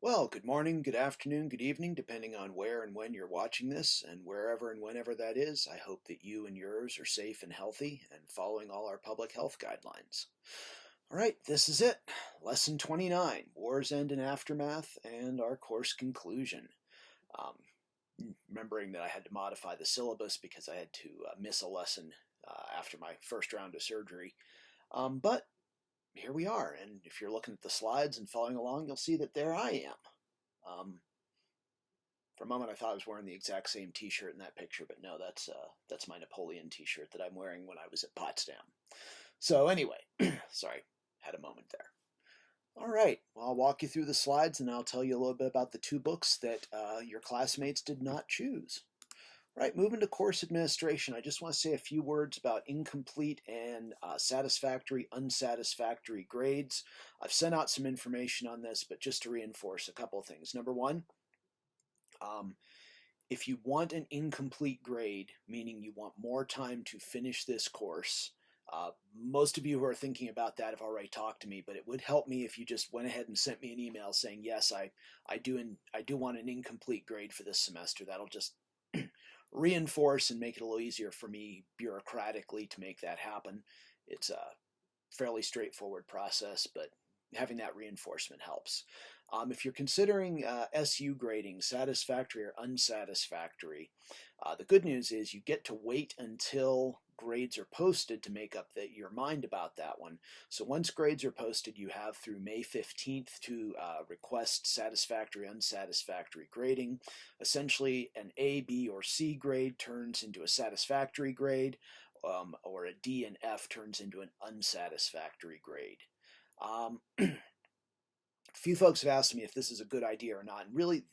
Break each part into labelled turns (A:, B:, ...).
A: Well, good morning, good afternoon, good evening, depending on where and when you're watching this, and wherever and whenever that is. I hope that you and yours are safe and healthy and following all our public health guidelines. All right, this is it. Lesson 29, War's End and Aftermath, and our course conclusion. Um, Remembering that I had to modify the syllabus because I had to miss a lesson after my first round of surgery. But here we are, and if you're looking at the slides and following along, you'll see that there I am. For a moment, I thought I was wearing the exact same T-shirt in that picture, but no, that's my Napoleon T-shirt that I'm wearing when I was at Potsdam. So anyway, sorry, had a moment there. All right, well, I'll walk you through the slides, and I'll tell you a little bit about the two books that your classmates did not choose. Right, moving to course administration, I just want to say a few words about incomplete and satisfactory, unsatisfactory grades. I've sent out some information on this, but just to reinforce a couple of things. Number one, if you want an incomplete grade, meaning you want more time to finish this course, most of you who are thinking about that have already talked to me, but it would help me if you just went ahead and sent me an email saying, yes, I do want an incomplete grade for this semester. That'll just reinforce and make it a little easier for me bureaucratically to make that happen. It's a fairly straightforward process, but having that reinforcement helps. If you're considering SU grading, satisfactory or unsatisfactory, the good news is you get to wait until grades are posted to make up your mind about that one. So once grades are posted, you have through May 15th to request satisfactory, unsatisfactory grading. Essentially, an A, B, or C grade turns into a satisfactory grade, or a D and F turns into an unsatisfactory grade. A few folks have asked me if this is a good idea or not, and really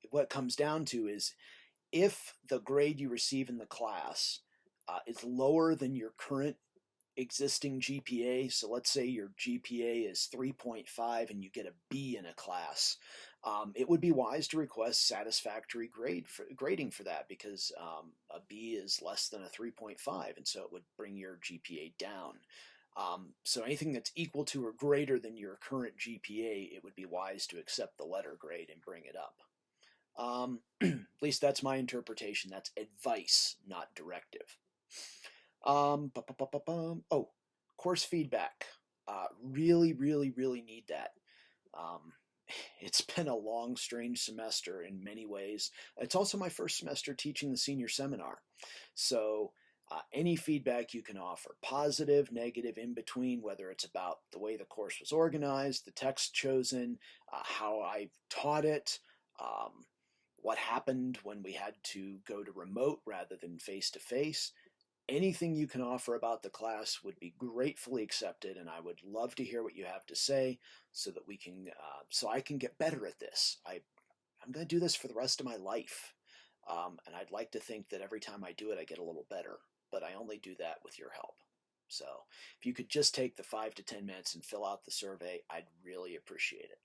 A: what it comes down to is if the grade you receive in the class is lower than your current existing GPA, so let's say your GPA is 3.5 and you get a B in a class, it would be wise to request satisfactory grading for that, because a B is less than a 3.5, and so it would bring your GPA down. So anything that's equal to or greater than your current GPA, it would be wise to accept the letter grade and bring it up. At least that's my interpretation. That's advice, not directive. Oh, course feedback. Really, really, really need that. It's been a long, strange semester in many ways. It's also my first semester teaching the senior seminar. So any feedback you can offer, positive, negative, in between, whether it's about the way the course was organized, the text chosen, how I taught it, what happened when we had to go to remote rather than face-to-face. Anything you can offer about the class would be gratefully accepted, and I would love to hear what you have to say so that we can, so I can get better at this. I'm going to do this for the rest of my life, and I'd like to think that every time I do it, I get a little better, but I only do that with your help. So if you could just take the 5 to 10 minutes and fill out the survey, I'd really appreciate it.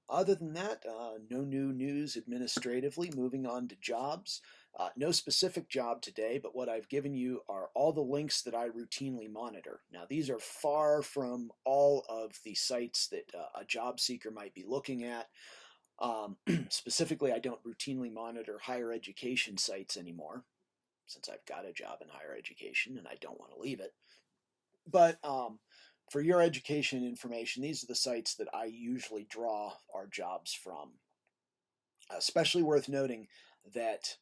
A: Other than that, no new news administratively. Moving on to jobs. No specific job today, but what I've given you are all the links that I routinely monitor. Now, these are far from all of the sites that a job seeker might be looking at. Specifically, I don't routinely monitor higher education sites anymore, since I've got a job in higher education and I don't want to leave it. But for your education information, these are the sites that I usually draw our jobs from. Especially worth noting that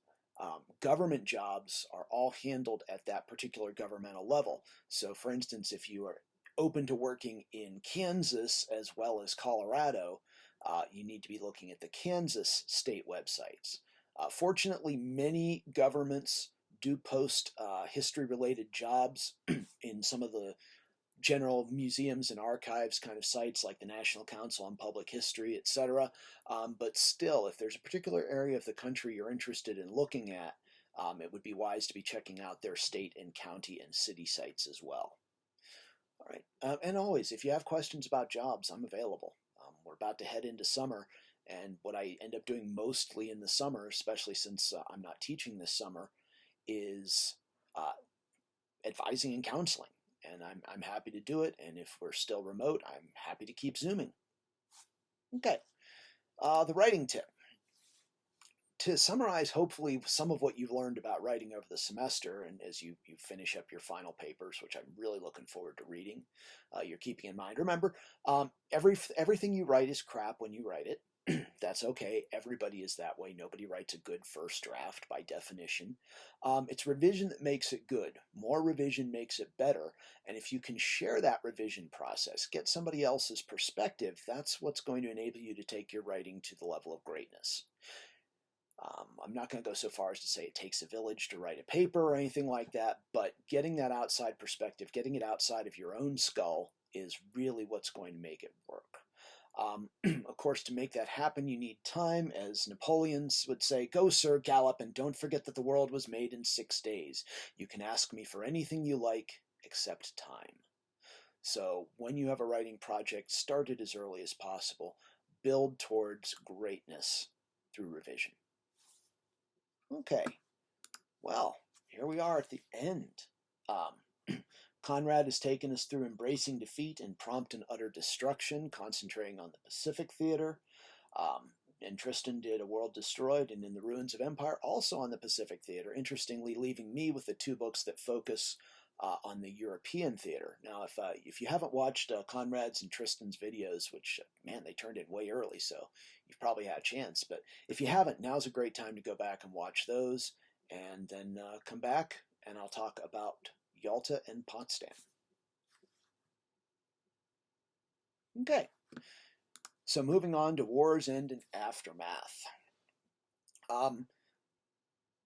A: government jobs are all handled at that particular governmental level. So for instance, if you are open to working in Kansas as well as Colorado, you need to be looking at the Kansas state websites. Fortunately, many governments do post history-related jobs in some of the general museums and archives kind of sites like the National Council on Public History, etc. But still, if there's a particular area of the country you're interested in looking at, it would be wise to be checking out their state and county and city sites as well. All right, and always, if you have questions about jobs, I'm available. We're about to head into summer, and what I end up doing mostly in the summer, especially since I'm not teaching this summer, is advising and counseling. And I'm happy to do it, and if we're still remote, I'm happy to keep Zooming. Okay, the writing tip. To summarize, hopefully, some of what you've learned about writing over the semester, and as you finish up your final papers, which I'm really looking forward to reading, you're keeping in mind. Remember, everything you write is crap when you write it. That's okay. Everybody is that way. Nobody writes a good first draft by definition. It's revision that makes it good. More revision makes it better. And if you can share that revision process, get somebody else's perspective, that's what's going to enable you to take your writing to the level of greatness. I'm not going to go so far as to say it takes a village to write a paper or anything like that, but getting that outside perspective, getting it outside of your own skull is really what's going to make it work. Of course, to make that happen, you need time. As Napoleon would say, go, sir, gallop, and don't forget that the world was made in 6 days. You can ask me for anything you like except time. So when you have a writing project, start it as early as possible. Build towards greatness through revision. Okay, well, here we are at the end. Conrad has taken us through embracing defeat and prompt and utter destruction, concentrating on the Pacific Theater. And Tristan did A World Destroyed and In the Ruins of Empire, also on the Pacific Theater, interestingly leaving me with the 2 books that focus on the European theater. Now, if you haven't watched Conrad's and Tristan's videos, which, man, they turned in way early, so you've probably had a chance. But if you haven't, now's a great time to go back and watch those, and then come back, and I'll talk about Yalta and Potsdam. Okay, so moving on to War's End and Aftermath.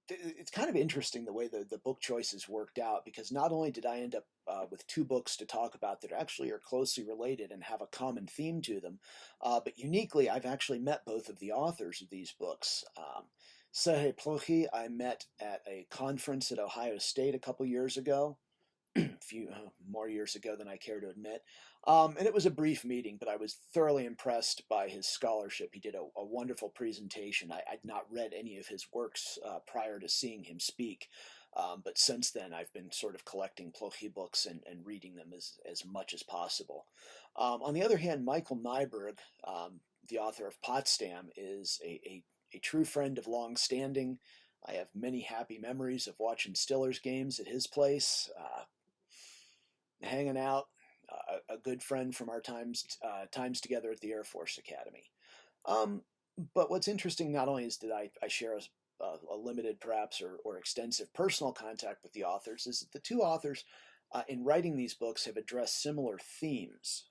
A: It's kind of interesting the way the book choices worked out, because not only did I end up with 2 books to talk about that actually are closely related and have a common theme to them, but uniquely, I've actually met both of the authors of these books. Serhii Plokhy I met at a conference at Ohio State a couple years ago, a few more years ago than I care to admit. And it was a brief meeting, but I was thoroughly impressed by his scholarship. He did a wonderful presentation. I'd not read any of his works prior to seeing him speak, but since then I've been sort of collecting Plokhy books and reading them as much as possible. On the other hand, Michael Nyberg, the author of Potsdam, is a true friend of long standing. I have many happy memories of watching Steelers games at his place, hanging out, a good friend from our times together at the Air Force Academy. But what's interesting, not only is that I share a limited, perhaps, or extensive personal contact with the authors, is that the 2 authors in writing these books have addressed similar themes.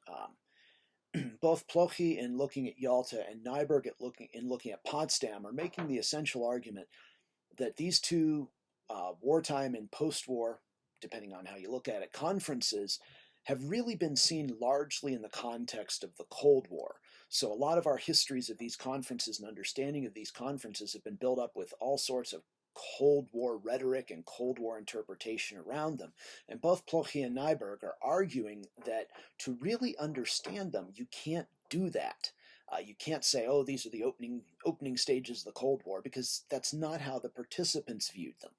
A: Both Plokhy in looking at Yalta and Nyberg in looking at Potsdam are making the essential argument that these 2 wartime and post-war, depending on how you look at it, conferences have really been seen largely in the context of the Cold War. So a lot of our histories of these conferences and understanding of these conferences have been built up with all sorts of Cold War rhetoric and Cold War interpretation around them. And both Plokhy and Nyberg are arguing that to really understand them, you can't do that. You can't say, oh, these are the opening stages of the Cold War, because that's not how the participants viewed them.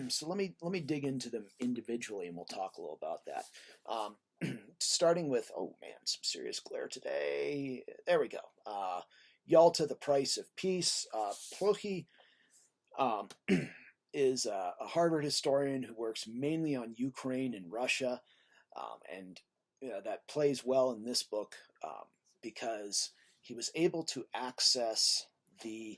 A: So let me dig into them individually, and we'll talk a little about that. Starting with, oh man, some serious glare today. There we go. Yalta, The Price of Peace. Plokhy is a Harvard historian who works mainly on Ukraine and Russia, and that plays well in this book because he was able to access the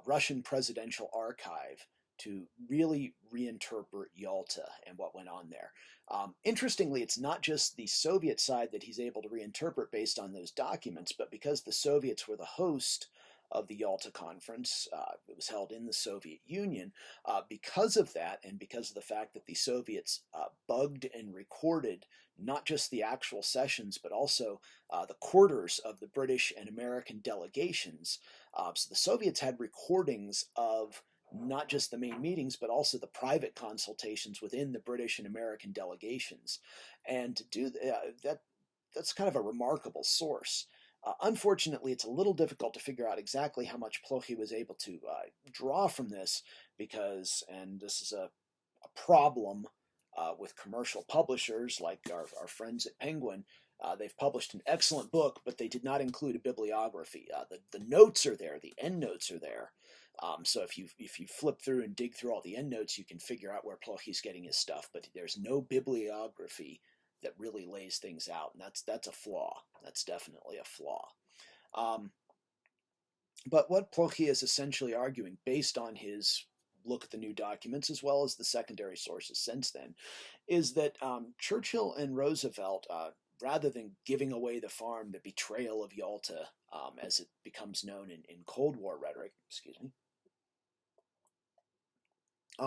A: Russian presidential archive to really reinterpret Yalta and what went on there. Interestingly, it's not just the Soviet side that he's able to reinterpret based on those documents, but because the Soviets were the host of the Yalta Conference, it was held in the Soviet Union. Because of that, and because of the fact that the Soviets bugged and recorded not just the actual sessions, but also the quarters of the British and American delegations, so the Soviets had recordings of not just the main meetings, but also the private consultations within the British and American delegations. And to do that's kind of a remarkable source. Unfortunately, it's a little difficult to figure out exactly how much Plokhy was able to draw from this, because, and this is a problem with commercial publishers like our friends at Penguin, They've published an excellent book, but they did not include a bibliography. The notes are there, the end notes are there. So if you flip through and dig through all the end notes, you can figure out where Plochi's getting his stuff. But there's no bibliography that really lays things out, and that's a flaw. That's definitely a flaw. But what Plochi is essentially arguing, based on his look at the new documents as well as the secondary sources since then, is that Churchill and Roosevelt, rather than giving away the farm, the betrayal of Yalta, as it becomes known in Cold War rhetoric,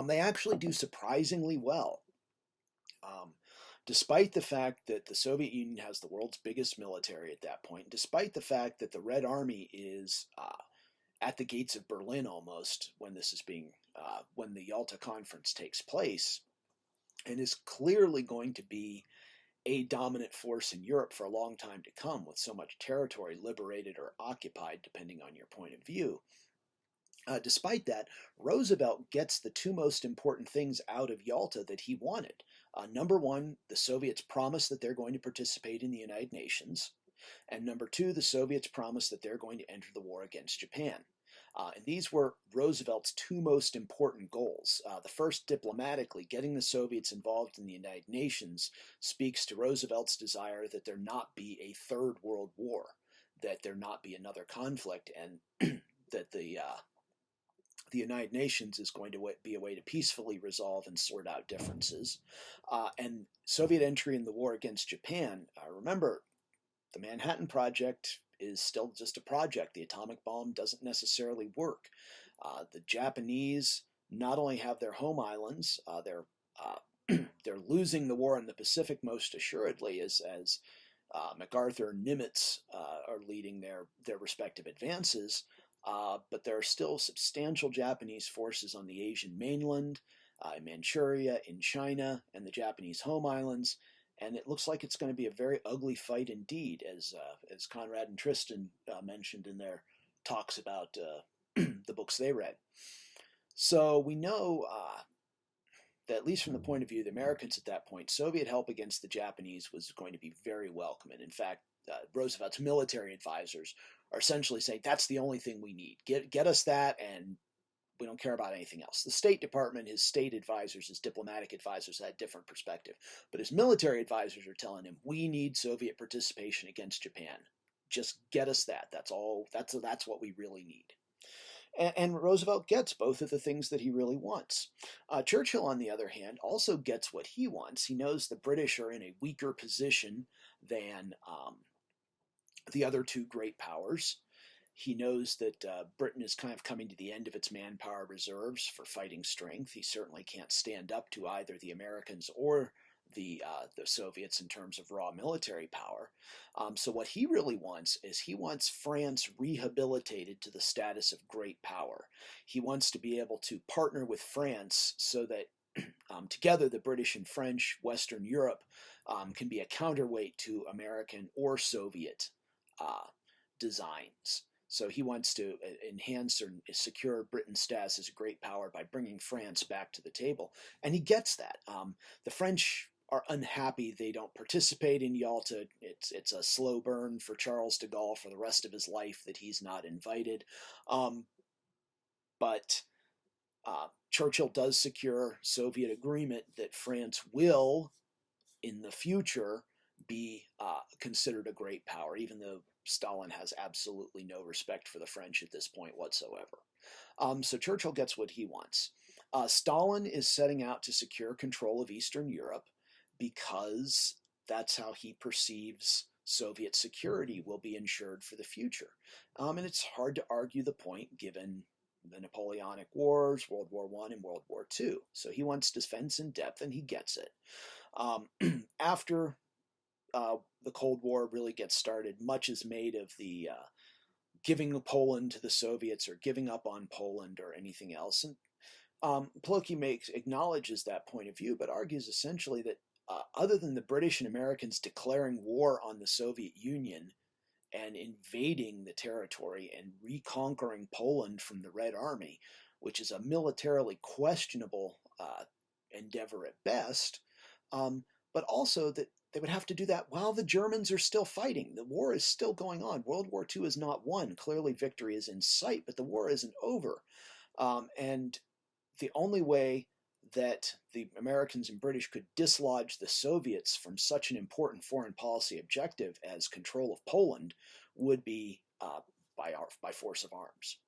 A: they actually do surprisingly well. Despite the fact that the Soviet Union has the world's biggest military at that point, despite the fact that the Red Army is at the gates of Berlin almost when when the Yalta Conference takes place, and is clearly going to be a dominant force in Europe for a long time to come, with so much territory liberated or occupied, depending on your point of view. Despite that, Roosevelt gets the two most important things out of Yalta that he wanted. Number one, the Soviets promise that they're going to participate in the United Nations. And number two, the Soviets promise that they're going to enter the war against Japan. And these were Roosevelt's two most important goals. The first, diplomatically, getting the Soviets involved in the United Nations speaks to Roosevelt's desire that there not be a third world war, that there not be another conflict, and that the United Nations is going to be a way to peacefully resolve and sort out differences. And Soviet entry in the war against Japan, remember, the Manhattan Project is still just a project. The atomic bomb doesn't necessarily work. The Japanese not only have their home islands, they're losing the war in the Pacific most assuredly, as MacArthur and Nimitz are leading their respective advances. But there are still substantial Japanese forces on the Asian mainland, in Manchuria, in China, and the Japanese home islands. And it looks like it's going to be a very ugly fight indeed, as Conrad and Tristan mentioned in their talks about the books they read. So we know that, at least from the point of view of the Americans at that point, Soviet help against the Japanese was going to be very welcome. And in fact, Roosevelt's military advisors are essentially saying, that's the only thing we need. Get us that, and we don't care about anything else. The State Department, his state advisors, his diplomatic advisors had a different perspective. But his military advisors are telling him, we need Soviet participation against Japan. Just get us that. That's all. That's what we really need. And Roosevelt gets both of the things that he really wants. Churchill, on the other hand, also gets what he wants. He knows the British are in a weaker position than the other two great powers. He knows that Britain is kind of coming to the end of its manpower reserves for fighting strength. He certainly can't stand up to either the Americans or the Soviets in terms of raw military power. So what he really wants is he wants France rehabilitated to the status of great power. He wants to be able to partner with France so that together the British and French, Western Europe, can be a counterweight to American or Soviet designs. So he wants to enhance or secure Britain's status as a great power by bringing France back to the table. And he gets that. The French are unhappy they don't participate in Yalta. It's a slow burn for Charles de Gaulle for the rest of his life that he's not invited. But Churchill does secure Soviet agreement that France will, in the future, be considered a great power, even though Stalin has absolutely no respect for the French at this point whatsoever. So Churchill gets what he wants. Stalin is setting out to secure control of Eastern Europe because that's how he perceives Soviet security will be ensured for the future. And it's hard to argue the point given the Napoleonic Wars, World War I and World War II. So he wants defense in depth, and he gets it. After the Cold War really gets started, much is made of the giving Poland to the Soviets or giving up on Poland or anything else. And Plochi acknowledges that point of view, but argues essentially that other than the British and Americans declaring war on the Soviet Union and invading the territory and reconquering Poland from the Red Army, which is a militarily questionable endeavor at best, but also that they would have to do that while the Germans are still fighting. The war is still going on. World War II is not won. Clearly, victory is in sight, but the war isn't over. And the only way that the Americans and British could dislodge the Soviets from such an important foreign policy objective as control of Poland would be by force of arms.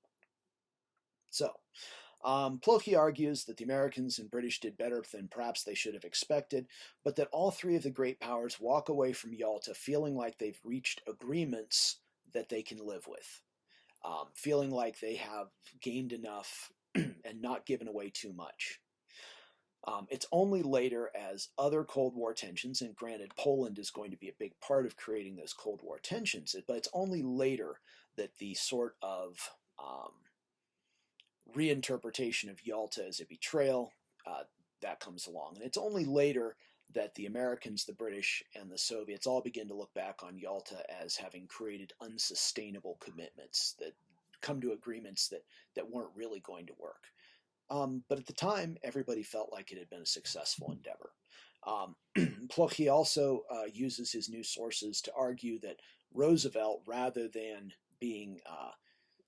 A: So, Plokhy argues that the Americans and British did better than perhaps they should have expected, but that all three of the great powers walk away from Yalta feeling like they've reached agreements that they can live with, feeling like they have gained enough and not given away too much. It's only later, as other Cold War tensions, and granted Poland is going to be a big part of creating those Cold War tensions, but it's only later that the sort of reinterpretation of Yalta as a betrayal that comes along. And it's only later that the Americans, the British, and the Soviets all begin to look back on Yalta as having created unsustainable commitments that come to agreements that weren't really going to work. But at the time, everybody felt like it had been a successful endeavor. Plokhy also uses his new sources to argue that Roosevelt, rather than being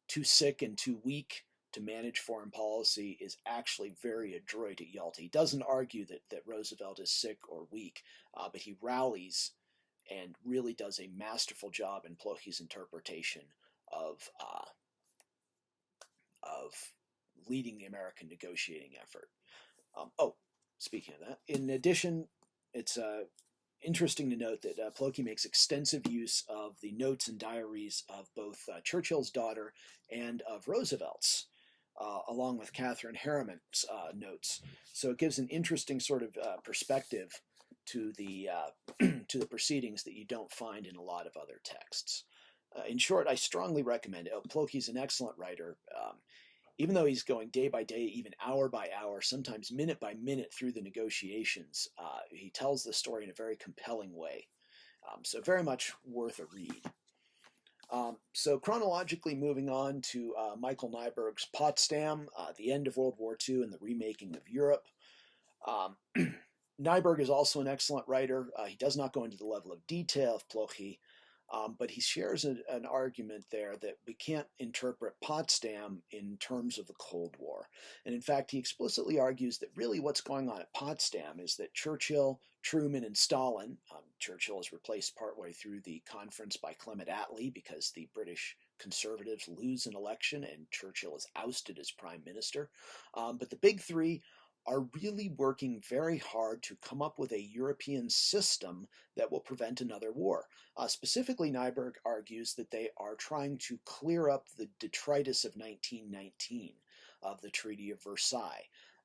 A: too sick and too weak to manage foreign policy, is actually very adroit at Yalta. He doesn't argue that Roosevelt is sick or weak, but he rallies and really does a masterful job in Plokhy's interpretation of leading the American negotiating effort. Speaking of that, in addition, it's interesting to note that Plokhy makes extensive use of the notes and diaries of both Churchill's daughter and of Roosevelt's, along with Catherine Harriman's notes. So it gives an interesting sort of perspective to the to the proceedings that you don't find in a lot of other texts. In short, I strongly recommend it. Plokhy's an excellent writer. Even though he's going day by day, even hour by hour, sometimes minute by minute through the negotiations, he tells the story in a very compelling way. So very much worth a read. So chronologically moving on to Michael Nyberg's Potsdam, the end of World War II and the remaking of Europe. Nyberg is also an excellent writer. He does not go into the level of detail of Plokhy, but he shares an argument there that we can't interpret Potsdam in terms of the Cold War. And in fact, he explicitly argues that really what's going on at Potsdam is that Churchill, Truman, and Stalin, Churchill is replaced partway through the conference by Clement Attlee because the British conservatives lose an election and Churchill is ousted as prime minister. But the big three are really working very hard to come up with a European system that will prevent another war. Specifically, Nyberg argues that they are trying to clear up the detritus of 1919, of the Treaty of Versailles,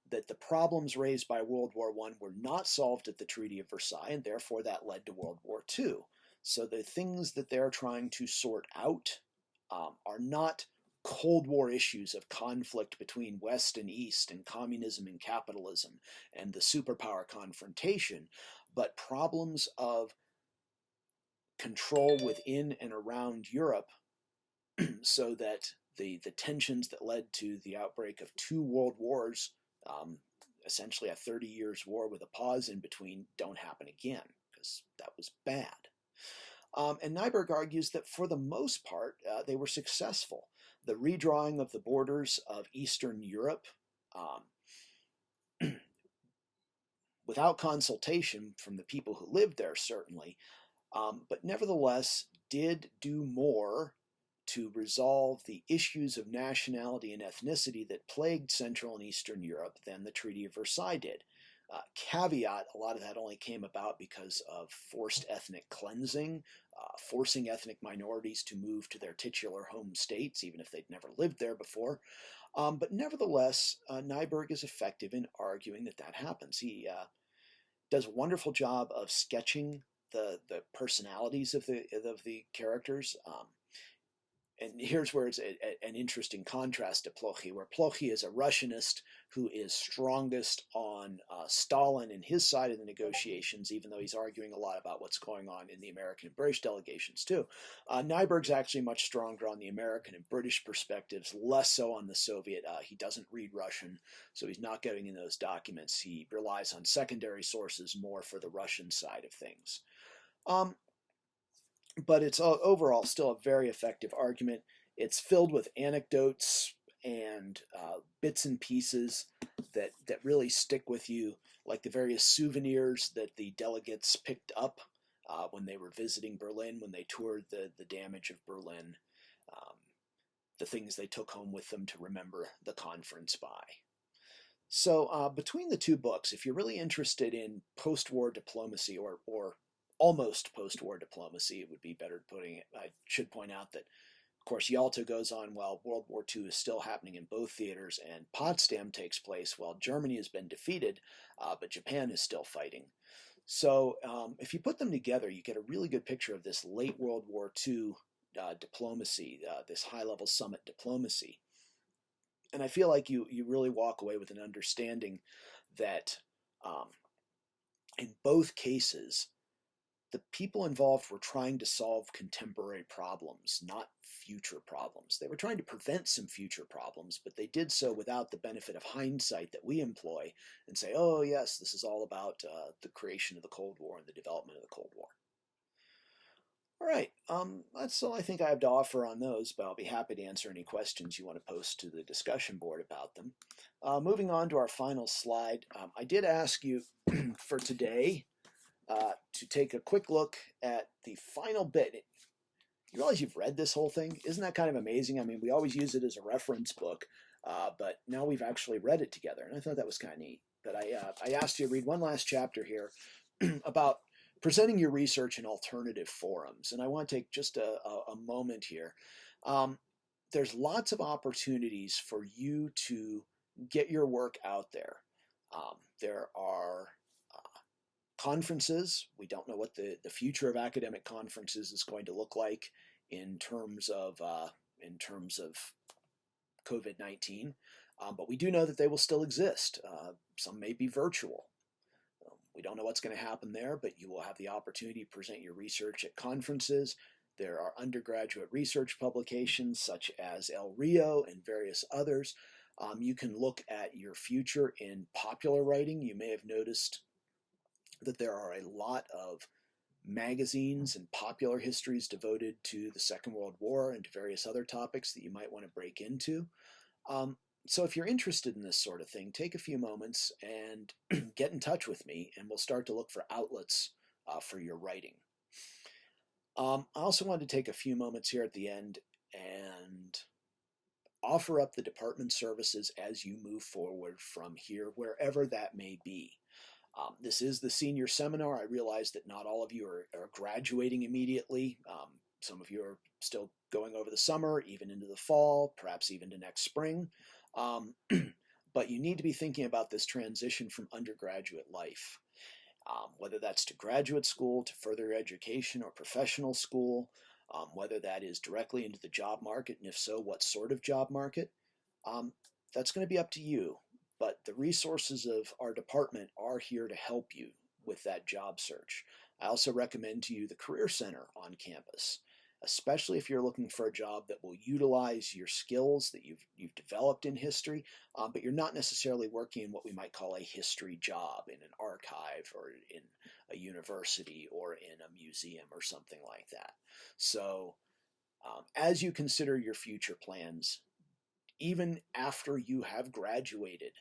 A: that the problems raised by World War I were not solved at the Treaty of Versailles, and therefore that led to World War II. So the things that they're trying to sort out are not Cold War issues of conflict between West and East and communism and capitalism and the superpower confrontation, but problems of control within and around Europe so that the tensions that led to the outbreak of two world wars, essentially a 30 years war with a pause in between, don't happen again, because that was bad. And Nyberg argues that for the most part, they were successful. The redrawing of the borders of Eastern Europe, without consultation from the people who lived there, certainly, but nevertheless did do more to resolve the issues of nationality and ethnicity that plagued Central and Eastern Europe than the Treaty of Versailles did. Caveat, a lot of that only came about because of forced ethnic cleansing, forcing ethnic minorities to move to their titular home states, even if they'd never lived there before. But nevertheless, Nyberg is effective in arguing that that happens. He does a wonderful job of sketching the personalities of the characters. And here's where it's an interesting contrast to Plokhy, where Plokhy is a Russianist who is strongest on Stalin and his side of the negotiations, even though he's arguing a lot about what's going on in the American and British delegations too. Nyberg's actually much stronger on the American and British perspectives, less so on the Soviet. He doesn't read Russian, so he's not getting in those documents. He relies on secondary sources more for the Russian side of things. Um, but it's overall still a very effective argument. It's filled with anecdotes and bits and pieces that really stick with you, like the various souvenirs that the delegates picked up when they were visiting Berlin, when they toured the damage of Berlin, um, the things they took home with them to remember the conference by. So between the two books, if you're really interested in post-war diplomacy or almost post-war diplomacy, it would be better putting it. I should point out that, of course, Yalta goes on while World War II is still happening in both theaters, and Potsdam takes place while Germany has been defeated, but Japan is still fighting. So if you put them together, you get a really good picture of this late World War II diplomacy, this high-level summit diplomacy. And I feel like you really walk away with an understanding that um, in both cases, the people involved were trying to solve contemporary problems, not future problems. They were trying to prevent some future problems, but they did so without the benefit of hindsight that we employ and say, oh, yes, this is all about the creation of the Cold War and the development of the Cold War. All right, that's all I think I have to offer on those, but I'll be happy to answer any questions you want to post to the discussion board about them. Moving on to our final slide, I did ask you for today to take a quick look at the final bit. You realize you've read this whole thing? Isn't that kind of amazing? I mean, we always use it as a reference book, but now we've actually read it together, and I thought that was kind of neat. But I asked you to read one last chapter here about presenting your research in alternative forums. And I want to take just a moment here. There's lots of opportunities for you to get your work out there. There are conferences. We don't know what the future of academic conferences is going to look like in terms of COVID-19, but we do know that they will still exist. Some may be virtual. We don't know what's going to happen there, but you will have the opportunity to present your research at conferences. There are undergraduate research publications such as El Rio and various others. You can look at your future in popular writing. You may have noticed that there are a lot of magazines and popular histories devoted to the Second World War and to various other topics that you might want to break into. So if you're interested in this sort of thing, take a few moments and get in touch with me, and we'll start to look for outlets for your writing. I also wanted to take a few moments here at the end and offer up the department services as you move forward from here, wherever that may be. This is the senior seminar. I realize that not all of you are graduating immediately. Some of you are still going over the summer, even into the fall, perhaps even to next spring. But you need to be thinking about this transition from undergraduate life, whether that's to graduate school, to further education or professional school, whether that is directly into the job market, and if so, what sort of job market. That's going to be up to you. But the resources of our department are here to help you with that job search. I also recommend to you the Career Center on campus, especially if you're looking for a job that will utilize your skills that you've developed in history, but you're not necessarily working in what we might call a history job in an archive or in a university or in a museum or something like that. So as you consider your future plans, even after you have graduated,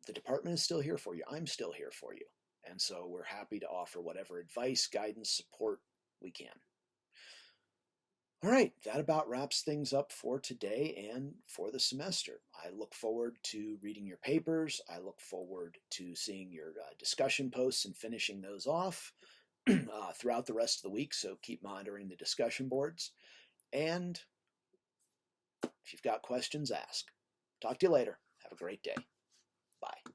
A: the department is still here for you. I'm still here for you. And so we're happy to offer whatever advice, guidance, support we can. All right, that about wraps things up for today and for the semester. I look forward to reading your papers. I look forward to seeing your discussion posts and finishing those off throughout the rest of the week, so keep monitoring the discussion boards. And if you've got questions, ask. Talk to you later. Have a great day. Bye.